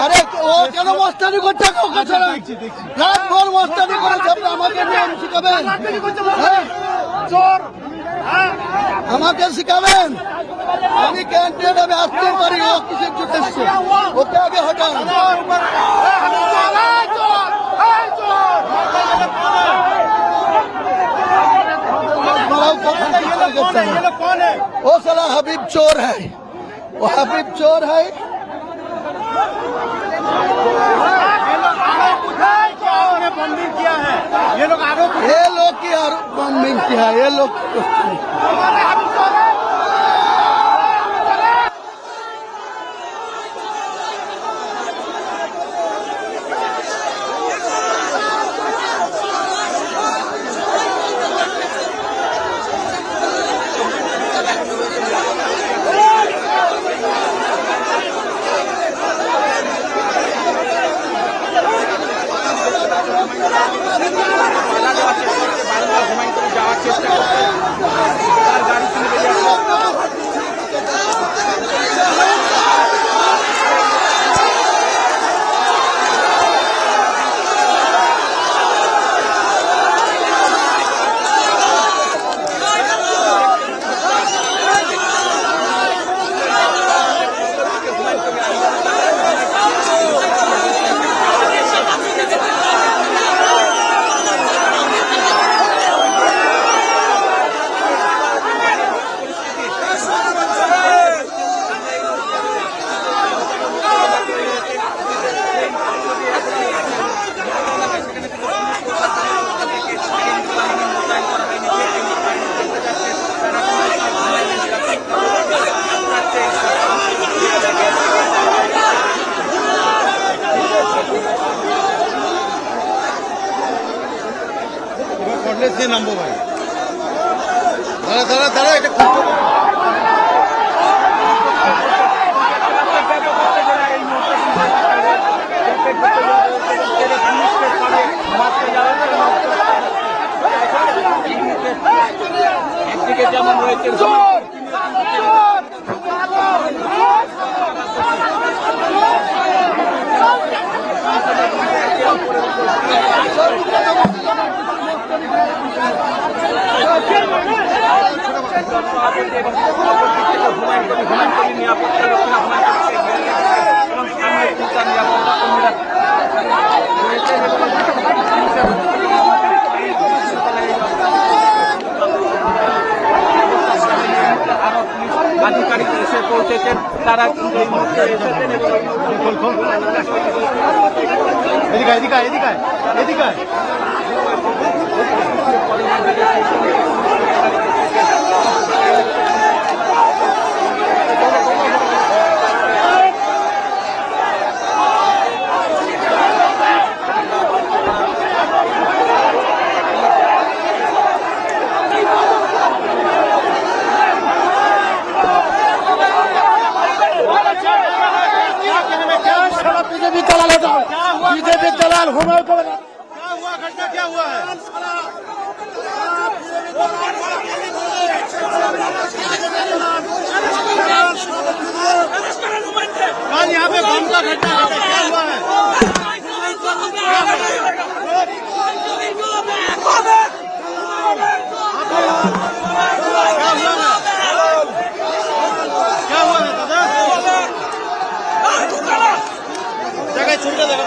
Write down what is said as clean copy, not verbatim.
আরে ও কেন মস্তানি করছে? মস্তানি করেছে, আমাকে শিখাবেন? আমাকে শিখাবেন? আমি ক্যান্টিন আমি আসতে পারি, ও কিসের জন্য এসছে? ওকে আগে হটান। वो साला हबीब चोर है, वो हबीब चोर है। बॉम्बिंग किया है ये लोग, आरोप ये लोग की आरोप बॉम्बिंग किया है ये लोग। নামবো ভাই। দাঁড়া দাঁড়া দাঁড়া, এটা খুলতে হবে। একদিকে যেমন রয়েছে আধিকারিক এসে পৌঁছেছেন, তারা কিন্তু এই মুহূর্তে এসেছেন এবং এদিকে এদিকে এদিকে এদিকে बीजेपी दलाल है, बीजेपी दलाल हुमायूं को क्या हुआ? घटना क्या हुआ है? कल यहाँ पे बम का घटना घटा, क्या हुआ है? क्या हुआ है दादा? जगह छोड़ दे, जगह